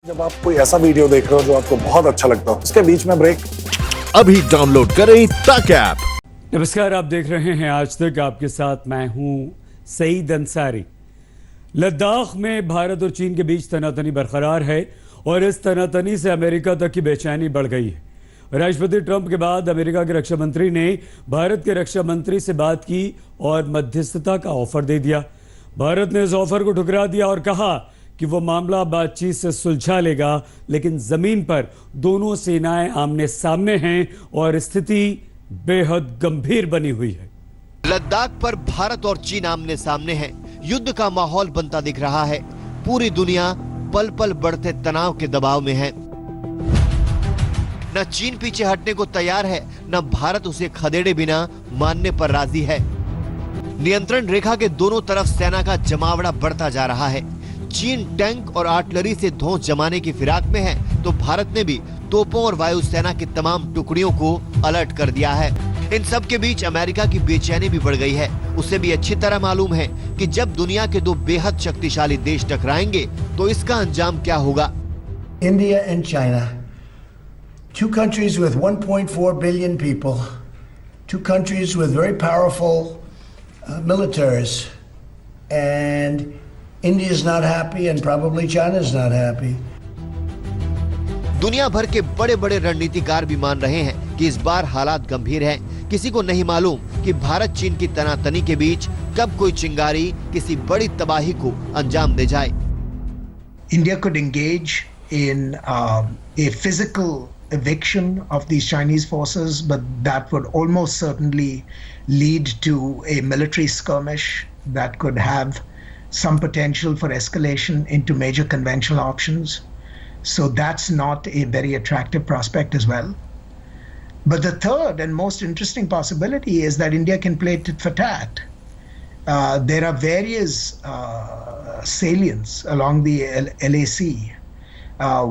जब आप कोई ऐसा वीडियो देख रहे हो जो आपको बहुत अच्छा लगता हो, उसके बीच में ब्रेक। अभी डाउनलोड करें तक ऐप। नमस्कार, आप देख रहे हैं आज तक। आपके साथ मैं हूं सईद अंसारी। लद्दाख में भारत और चीन के बीच तनातनी बरकरार है और इस तनातनी से अमेरिका तक की बेचैनी बढ़ गई है। राष्ट्रपति ट्रंप के बाद अमेरिका के रक्षा मंत्री ने भारत के रक्षा मंत्री से बात की और मध्यस्थता का ऑफर दे दिया। भारत ने इस ऑफर को ठुकरा दिया और कहा कि वो मामला बातचीत से सुलझा लेगा, लेकिन जमीन पर दोनों सेनाएं आमने सामने हैं और स्थिति बेहद गंभीर बनी हुई है। लद्दाख पर भारत और चीन आमने सामने हैं। युद्ध का माहौल बनता दिख रहा है। पूरी दुनिया पल पल बढ़ते तनाव के दबाव में है। न चीन पीछे हटने को तैयार है, न भारत उसे खदेड़े बिना मानने पर राजी है। नियंत्रण रेखा के दोनों तरफ सेना का जमावड़ा बढ़ता जा रहा है। चीन टैंक और आर्टिलरी से धौंस जमाने की फिराक में है, तो भारत ने भी तोपों और वायुसेना की तमाम टुकड़ियों को अलर्ट कर दिया है। इन सब के बीच अमेरिका की बेचैनी भी बढ़ गई है। उसे भी अच्छी तरह मालूम है कि जब दुनिया के दो बेहद शक्तिशाली देश टकराएंगे तो इसका अंजाम क्या होगा। India and China, two countries with 1.4 billion people, two countries with very powerful militaries, and India is not happy and probably China is not happy. दुनिया भर के बड़े बड़े रणनीतिकार भी मान रहे हैं कि इस बार हालात गंभीर हैं। किसी को नहीं मालूम कि भारत चीन की तनातनी के बीच कब कोई चिंगारी किसी बड़ी तबाही को अंजाम दे जाए। India could engage in a physical eviction of these Chinese forces, but that would almost certainly lead to a military skirmish that could have some potential for escalation into major conventional options. So that's not a very attractive prospect as well. But the third and most interesting possibility is that India can play tit for tat. There are various salients along the LAC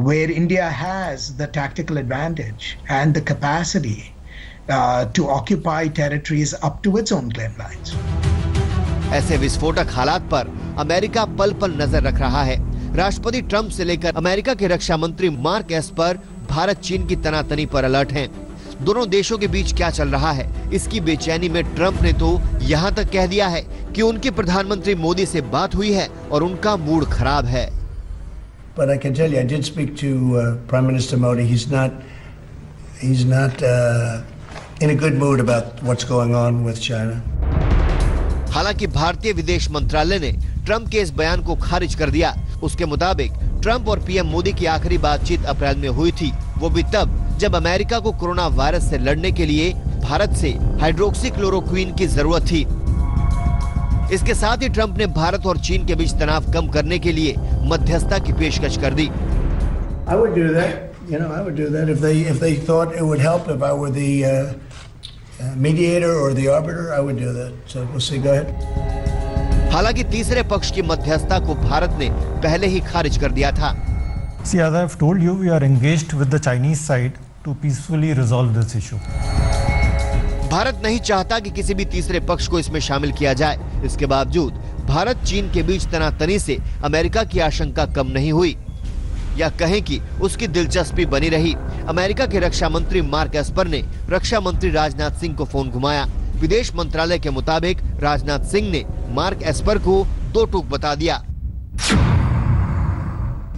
where India has the tactical advantage and the capacity to occupy territories up to its own claim lines. ऐसे विस्फोटक हालात पर America पल पल नजर रख रहा है। राष्ट्रपति ट्रंप से लेकर अमेरिका के रक्षा मंत्री मार्क एस्पर भारत चीन की तनातनी पर अलर्ट हैं। दोनों देशों के बीच क्या चल रहा है, इसकी बेचैनी में ट्रंप ने तो यहाँ तक कह दिया है कि उनके प्रधानमंत्री मोदी से बात हुई है और उनका मूड खराब है। But I can tell you, I did speak to Prime Minister Modi. He's not in a good mood about what's going on with China. हालांकि भारतीय विदेश मंत्रालय ने ट्रंप के इस बयान को खारिज कर दिया। उसके मुताबिक ट्रंप और पीएम मोदी की आखिरी बातचीत अप्रैल में हुई थी। वो भी तब जब अमेरिका को कोरोना वायरस से लड़ने के लिए भारत से हाइड्रोक्सीक्लोरोक्वीन की जरूरत थी। इसके साथ ही ट्रंप ने भारत और चीन के बीच तनाव कम करने के लिए मध्यस्थता की पेशकश कर दी। I would do that. I would do that if they thought it would help. If I were the mediator or the arbiter, I would do that. So we'll see. Go ahead. हालांकि तीसरे पक्ष की मध्यस्थता को भारत ने पहले ही खारिज कर दिया था। See, as I have told you, we are engaged with the Chinese side to peacefully resolve this issue. Bharat नहीं चाहता कि किसी भी तीसरे पक्ष को इसमें शामिल किया जाए। इसके बावजूद भारत चीन के बीच तनातनी से अमेरिका की आशंका कम नहीं हुई, या कहें कि उसकी दिलचस्पी बनी रही। अमेरिका के रक्षा मंत्री मार्क एस्पर ने रक्षा मंत्री राजनाथ सिंह को फोन घुमाया। विदेश मंत्रालय के मुताबिक राजनाथ सिंह ने मार्क एस्पर को दो टूक बता दिया।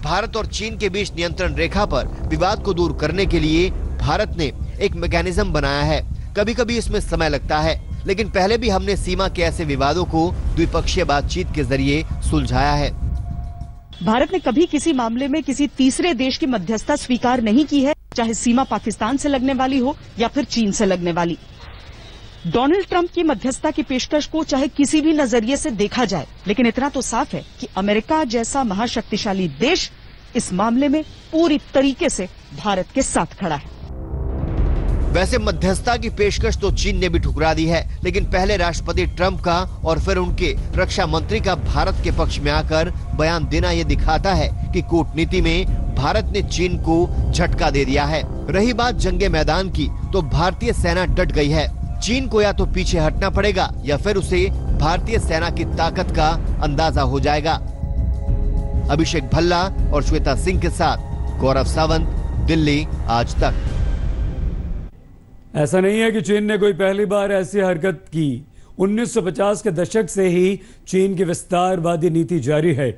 भारत और चीन के बीच नियंत्रण रेखा पर विवाद को दूर करने के लिए भारत ने एक मैकेनिज्म बनाया है। कभी कभी इसमें समय लगता है, लेकिन पहले भी हमने सीमा के ऐसे विवादों को द्विपक्षीय बातचीत के जरिए सुलझाया है। भारत ने कभी किसी मामले में किसी तीसरे देश की मध्यस्थता स्वीकार नहीं की है, चाहे सीमा पाकिस्तान से लगने वाली हो या फिर चीन से लगने वाली। डोनाल्ड ट्रंप की मध्यस्थता की पेशकश को चाहे किसी भी नजरिए से देखा जाए, लेकिन इतना तो साफ है कि अमेरिका जैसा महाशक्तिशाली देश इस मामले में पूरी तरीके से भारत के साथ खड़ा है। वैसे मध्यस्थता की पेशकश तो चीन ने भी ठुकरा दी है, लेकिन पहले राष्ट्रपति ट्रंप का और फिर उनके रक्षा मंत्री का भारत के पक्ष में आकर बयान देना ये दिखाता है कि कूटनीति में भारत ने चीन को झटका दे दिया है। रही बात जंगे मैदान की, तो भारतीय सेना डट गई है। चीन को या तो पीछे हटना पड़ेगा या फिर उसे भारतीय सेना की ताकत का अंदाजा हो जाएगा। अभिषेक भल्ला और श्वेता सिंह के साथ गौरव सावंत, दिल्ली, आज तक। ऐसा नहीं है कि चीन ने कोई पहली बार ऐसी हरकत की। 1950 के दशक से ही चीन की विस्तारवादी नीति जारी है।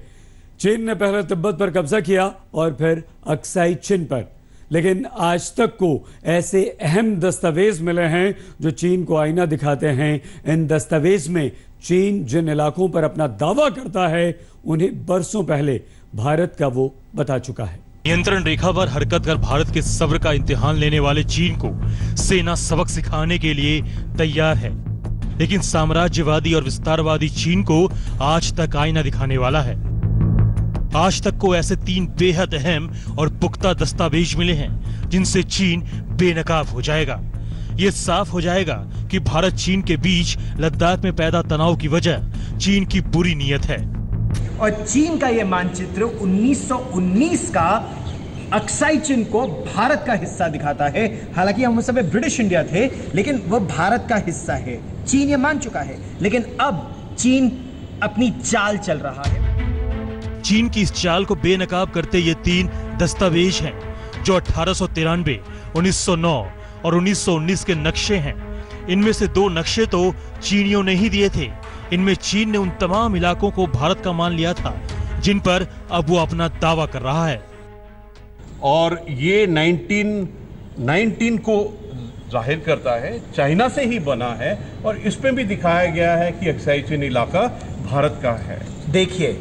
चीन ने पहले तिब्बत पर कब्जा किया और फिर अक्साई चिन पर, लेकिन आज तक को ऐसे अहम दस्तावेज मिले हैं जो चीन को आईना दिखाते हैं। इन दस्तावेज में चीन जिन इलाकों पर अपना दावा करता है उन्हें बरसों पहले भारत का वो बता चुका है। नियंत्रण रेखा पर हरकत कर भारत के सब्र का इम्तिहान लेने वाले चीन को सेना सबक सिखाने के लिए तैयार है, लेकिन साम्राज्यवादी और विस्तारवादी चीन को आज तक आईना दिखाने वाला है। आज तक को ऐसे 3 बेहद अहम और पुख्ता दस्तावेज मिले हैं जिनसे चीन बेनकाब हो जाएगा। ये साफ हो जाएगा कि भारत चीन के बीच लद्दाख में पैदा तनाव की वजह चीन की बुरी नीयत है। और चीन का यह मानचित्र 1919 का अक्साई चिन को भारत का हिस्सा दिखाता है। हालांकि हम उस समय ब्रिटिश इंडिया थे, लेकिन वह भारत का हिस्सा है। चीन ये मान चुका है, लेकिन अब चीन अपनी चाल चल रहा है। चीन की इस चाल को बेनकाब करते ये 3 दस्तावेज हैं जो 1893, 1909 और 1919 के नक्शे हैं। इनमें से 2 नक्शे तो चीनियों ने ही दिए थे। इनमें चीन ने उन तमाम इलाकों को भारत का मान लिया था जिन पर अब वो अपना दावा कर रहा है। और ये 1919 को जाहिर करता है, चाइना से ही बना है और इसमें भी दिखाया गया है कि अक्साई चिन इलाका भारत का है। देखिए,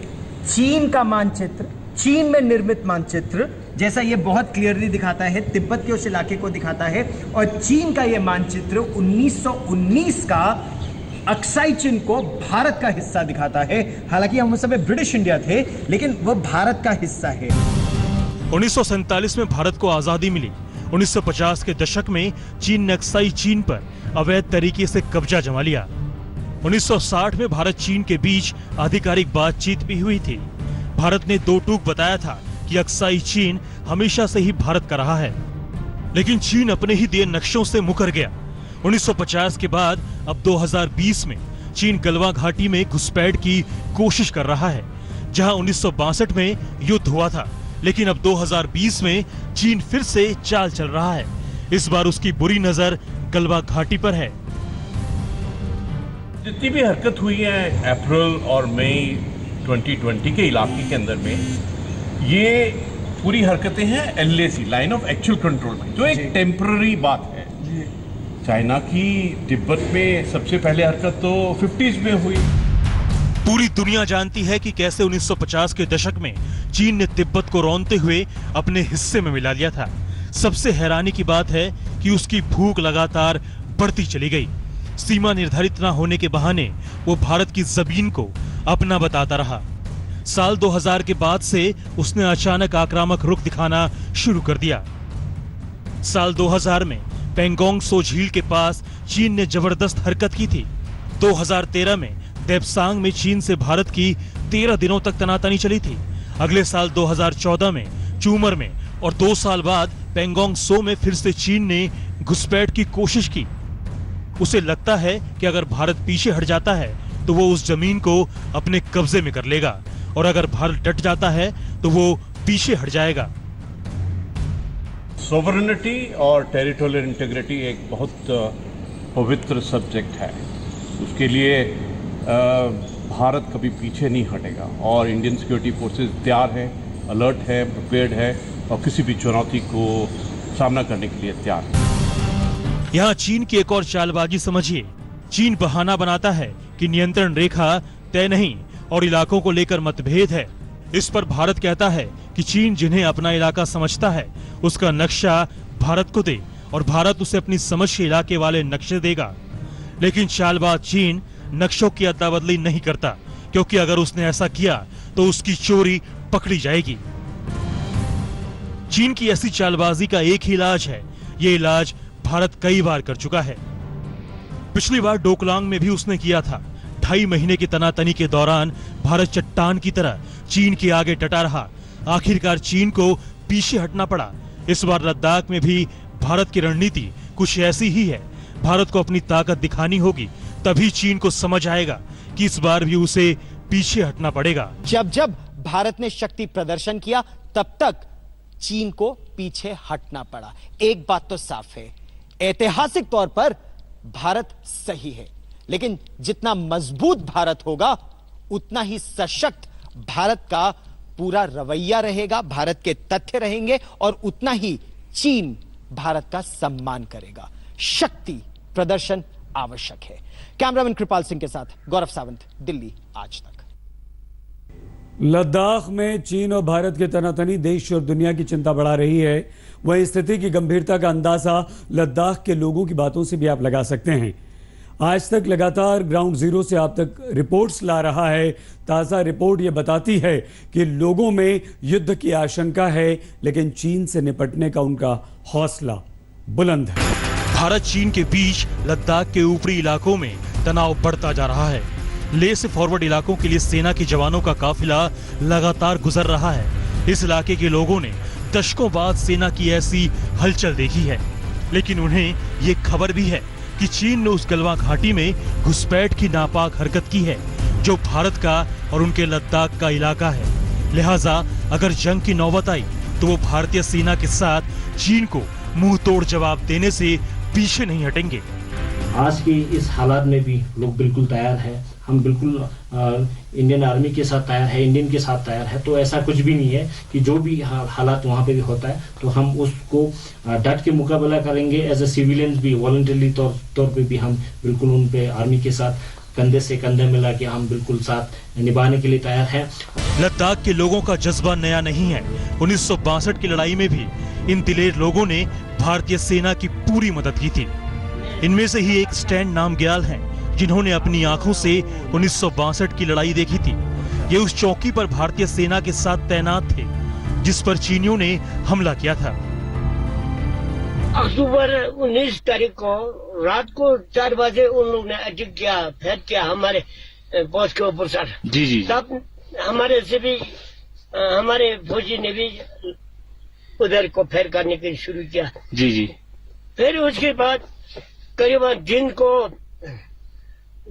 चीन का मानचित्र, चीन में निर्मित मानचित्र जैसा ये बहुत क्लियरली दिखाता है, तिब्बत के उस इलाके को दिखाता है। और चीन का ये मानचित्र 1919 का अक्साई चिन को भारत का हिस्सा दिखाता है। हालांकि हम उस समय ब्रिटिश इंडिया थे, लेकिन वह भारत का हिस्सा है। 1947 में भारत को आजादी मिली। 1950 के दशक में चीन ने अक्साई चीन पर अवैध तरीके से कब्जा जमा लिया। 1960 में भारत चीन के बीच आधिकारिक बातचीत भी हुई थी। भारत ने 2 टूक बताया था कि अक्साई चीन हमेशा से ही भारत का रहा है, लेकिन चीन अपने ही दिए नक्शों से मुकर गया। 1950 के बाद अब 2020 में चीन गलवान घाटी में घुसपैठ की कोशिश कर रहा है, जहां 1962 में युद्ध हुआ था, लेकिन अब 2020 में चीन फिर से चाल चल रहा है। इस बार उसकी बुरी नजर गलवान घाटी पर है। जितनी भी हरकत हुई है अप्रैल और मई 2020 के इलाके के अंदर में, ये पूरी हरकतें हैं LAC, line of actual control में, जो एक टेम्पररी बात है। चाइना की तिब्बत में सबसे पहले हरकत तो 50s में हुई। पूरी दुनिया जानती है कि कैसे 1950 के दशक में चीन ने तिब्बत को रौंदते हुए अपने हिस्से में मिला लिया था। सबसे हैरानी की बात है कि उसकी भूख लगातार बढ़ती चली गई। सीमा निर्धारित न होने के बहाने वो भारत की जमीन को अपना बताता रहा। साल 2000 के बाद से उसने अचानक आक्रामक रुख दिखाना शुरू कर दिया। साल 2000 में पेंगोंग सो झील के पास चीन ने जबरदस्त हरकत की थी। 2013 में देपसांग में चीन से भारत की 13 दिनों तक तनातनी चली थी। अगले साल 2014 में चूमर में और 2 साल बाद पेंगोंग सो में फिर से चीन ने घुसपैठ की कोशिश की। उसे लगता है कि अगर भारत पीछे हट जाता है तो वो उस जमीन को अपने कब्जे में कर लेगा, और अगर भारत डट जाता है तो वो पीछे हट जाएगा। सोवरेनिटी और टेरिटोरियल इंटीग्रिटी एक बहुत पवित्र सब्जेक्ट है। उसके लिए भारत कभी पीछे नहीं हटेगा और इंडियन सिक्योरिटी फोर्सेस तैयार है, अलर्ट है, प्रिपेयर्ड है और किसी भी चुनौती को सामना करने के लिए तैयार है। यहाँ चीन की एक और चालबाजी समझिए। चीन बहाना बनाता है कि नियंत्रण रेखा तय नहीं और इलाकों को लेकर मतभेद है। इस पर भारत कहता है कि चीन जिन्हें अपना इलाका समझता है उसका नक्शा भारत को दे और भारत उसे अपनी समझ के इलाके वाले नक्शे देगा। लेकिन चालबाज चीन नक्शों की अदला बदली नहीं करता, क्योंकि अगर उसने ऐसा किया तो उसकी चोरी पकड़ी जाएगी। चीन की ऐसी चालबाजी का एक ही इलाज है। ये इलाज भारत कई बार कर चुका है। पिछली बार डोकलांग में भी उसने किया था। 2.5 महीने की तनातनी के दौरान भारत चट्टान की तरह चीन के आगे डटा रहा। आखिरकार चीन को पीछे हटना पड़ा। इस बार लद्दाख में भी भारत की रणनीति कुछ ऐसी ही है। भारत को अपनी ताकत दिखानी होगी, तभी चीन को समझ आएगा कि इस बार भी उसे पीछे हटना पड़ेगा। जब जब भारत ने शक्ति प्रदर्शन किया, तब तक चीन को पीछे हटना पड़ा। एक बात तो साफ है, ऐतिहासिक तौर पर भारत सही है, लेकिन जितना मजबूत भारत होगा उतना ही सशक्त भारत का पूरा रवैया रहेगा, भारत के तथ्य रहेंगे और उतना ही चीन भारत का सम्मान करेगा। शक्ति प्रदर्शन आवश्यक है। कैमरामैन कृपाल सिंह के साथ गौरव सावंत, दिल्ली आज तक। लद्दाख में चीन और भारत के तनातनी देश और दुनिया की चिंता बढ़ा रही है। वहीं स्थिति की गंभीरता का अंदाजा लद्दाख के लोगों की बातों से भी आप लगा सकते हैं। आज तक लगातार ग्राउंड जीरो से आप तक रिपोर्ट्स ला रहा है। ताज़ा रिपोर्ट ये बताती है कि लोगों में युद्ध की आशंका है, लेकिन चीन से निपटने का उनका हौसला बुलंद है। भारत चीन के बीच लद्दाख के ऊपरी इलाकों में तनाव बढ़ता जा रहा है। लेह से फॉरवर्ड इलाकों के लिए सेना के जवानों का काफिला लगातार गुजर रहा है। इस इलाके के लोगों ने दशकों बाद सेना की ऐसी हलचल देखी है, लेकिन उन्हें ये खबर भी है कि चीन ने उस गलवान घाटी में घुसपैठ की नापाक हरकत की है, जो भारत का और उनके लद्दाख का इलाका है। लिहाजा अगर जंग की नौबत आई तो वो भारतीय सेना के साथ चीन को मुंह तोड़ जवाब देने से पीछे नहीं हटेंगे। आज की इस हालात में भी लोग बिल्कुल तैयार है। हम बिल्कुल इंडियन आर्मी के साथ तैयार है, इंडियन के साथ तैयार है। तो ऐसा कुछ भी नहीं है कि जो भी हालात वहाँ पे भी होता है तो हम उसको डट के मुकाबला करेंगे। एज ए सिविलियंस भी वॉलंटरी तौर पे भी हम बिल्कुल उन पे आर्मी के साथ कंधे से कंधे मिला के हम बिल्कुल साथ निभाने के लिए तैयार हैं। लद्दाख के लोगों का जज्बा नया नहीं है। 1962 की लड़ाई में भी इन दिलेर लोगों ने भारतीय सेना की पूरी मदद की थी। इनमें से ही एक स्टैंड नामग्याल हैं, जिन्होंने अपनी आंखों से 1962 की लड़ाई देखी थी। ये उस चौकी पर भारतीय सेना के साथ तैनात थे जिस पर चीनियों ने हमला किया था। अक्टूबर 19 तारीख को रात को 4 बजे उन लोग ने अटैक किया, फेर किया हमारे पोस्ट के ऊपर सर। जी। तब हमारे से भी हमारे फौजी ने भी उधर को फेर करने के शुरू किया। जी। फिर उसके बाद करीबन दिन को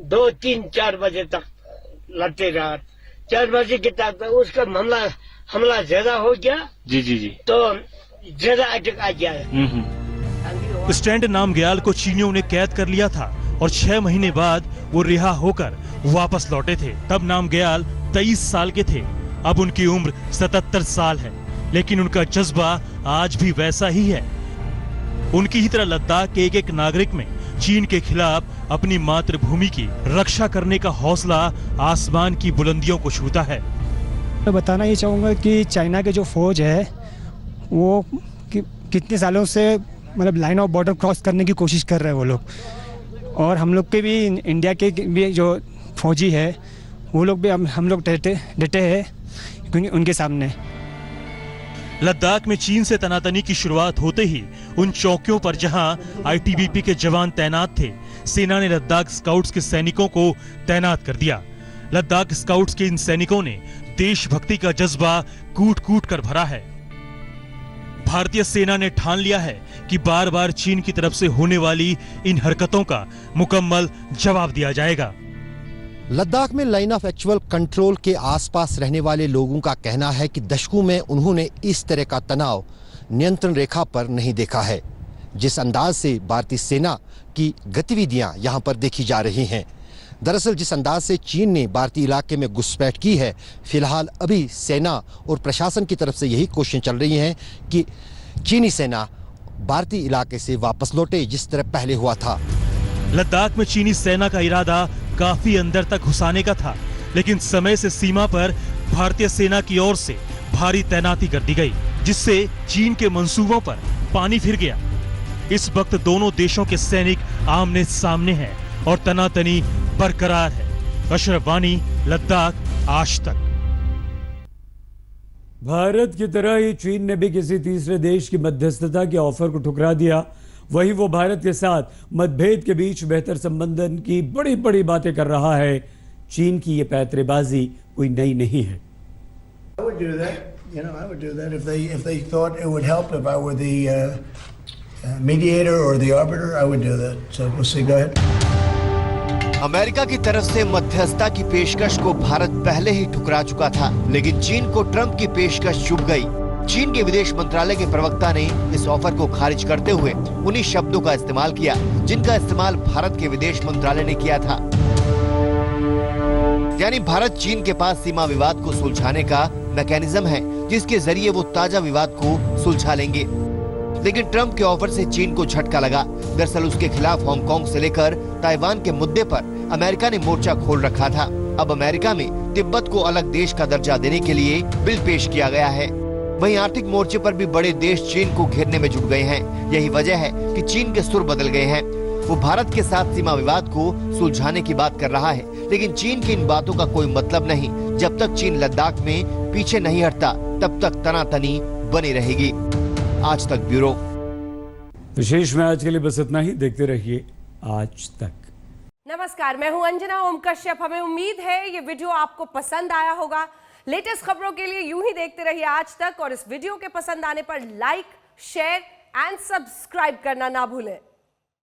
2, 3, 4 बजे तक लड़ते रहा। 4 बजे के तक उसका हमला ज्यादा हो गया। जी। तो ज्यादा अटैक आ गया। स्टैंड नामग्याल को चीनियों ने कैद कर लिया था और 6 महीने बाद वो रिहा होकर वापस लौटे थे। तब नामग्याल 23 साल के थे। अब उनकी उम्र 77 साल है, लेकिन उनका जज्बा आज भी वैसा ही है। उनकी ही तरह लद्दाख के एक नागरिक में चीन के खिलाफ अपनी मातृभूमि की रक्षा करने का हौसला आसमान की बुलंदियों को छूता है। मैं बताना ये चाहूँगा कि चाइना के जो फौज है वो कितने सालों से मतलब लाइन ऑफ बॉर्डर क्रॉस करने की कोशिश कर रहे हैं वो लोग, और हम लोग के भी इंडिया के भी जो फौजी है वो लोग भी हम लोग डटे हैं क्योंकि उनके सामने। लद्दाख में चीन से तनातनी की शुरुआत होते ही उन चौकियों पर जहां आईटीबीपी के जवान तैनात थे, सेना ने लद्दाख स्काउट्स के सैनिकों को तैनात कर दिया। लद्दाख स्काउट्स के इन सैनिकों ने देशभक्ति का जज्बा कूट कूट कर भरा है। भारतीय सेना ने ठान लिया है कि बार बार चीन की तरफ से होने वाली इन हरकतों का मुकम्मल जवाब दिया जाएगा। लद्दाख में लाइन ऑफ एक्चुअल कंट्रोल के आसपास रहने वाले लोगों का कहना है कि दशकों में उन्होंने इस तरह का तनाव नियंत्रण रेखा पर नहीं देखा है, जिस अंदाज से भारतीय सेना की गतिविधियां यहां पर देखी जा रही हैं। दरअसल जिस अंदाज से चीन ने भारतीय इलाके में घुसपैठ की है, फिलहाल अभी सेना और प्रशासन की तरफ से यही कोशिशें चल रही हैं कि चीनी सेना भारतीय इलाके से वापस लौटे जिस तरह पहले हुआ था। लद्दाख में चीनी सेना का इरादा काफी अंदर तक घुसाने का था, लेकिन समय से सीमा पर भारतीय सेना की ओर से भारी तैनाती कर दी गई, जिससे चीन के मंसूबों पर पानी फिर गया। इस वक्त दोनों देशों के सैनिक आमने सामने हैं और तनातनी बरकरार है। अशरफ वानी, लद्दाख आज तक। भारत की तरह ही चीन ने भी किसी तीसरे देश की मध्यस्थता के ऑफर को ठुकरा दिया। वहीं वो भारत के साथ मतभेद के बीच बेहतर संबंधन की बड़ी बड़ी बातें कर रहा है। चीन की ये पैंतरेबाजी कोई नई नहीं है। I would do that. I would do that if they thought it would help. If I were the mediator or the arbiter, I would do that. So we'll see. Go ahead. America की तरफ से मध्यस्थता की पेशकश को भारत पहले ही ठुकरा चुका था, लेकिन चीन को ट्रंप की पेशकश चुभ गई। चीन के विदेश मंत्रालय के प्रवक्ता ने इस ऑफर को खारिज करते हुए उन्हीं शब्दों का इस्तेमाल किया जिनका इस्तेमाल भारत के विदेश मंत्रालय ने किया था। यानी भारत चीन के पास सीमा विवाद को सुलझाने का मैकेनिज्म है जिसके जरिए वो ताजा विवाद को सुलझा लेंगे। लेकिन ट्रंप के ऑफर से चीन को झटका लगा। दरअसल उसके खिलाफ हांगकांग से लेकर ताइवान के मुद्दे पर अमेरिका ने मोर्चा खोल रखा था। अब अमेरिका में तिब्बत को अलग देश का दर्जा देने के लिए बिल पेश किया गया है। वहीं आर्थिक मोर्चे पर भी बड़े देश चीन को घेरने में जुट गए हैं। यही वजह है कि चीन के सुर बदल गए हैं। वो भारत के साथ सीमा विवाद को सुलझाने की बात कर रहा है, लेकिन चीन की इन बातों का कोई मतलब नहीं। जब तक चीन लद्दाख में पीछे नहीं हटता तब तक तनातनी बनी रहेगी। आज तक ब्यूरो। विशेष में आज के लिए बस इतना ही। देखते रहिए आज तक। नमस्कार, मैं हूं अंजना ओम कश्यप। हमें उम्मीद है ये वीडियो आपको पसंद आया होगा। लेटेस्ट खबरों के लिए यूं ही देखते रहिए आज तक और इस वीडियो के पसंद आने पर लाइक, शेयर एंड सब्सक्राइब करना ना भूलें।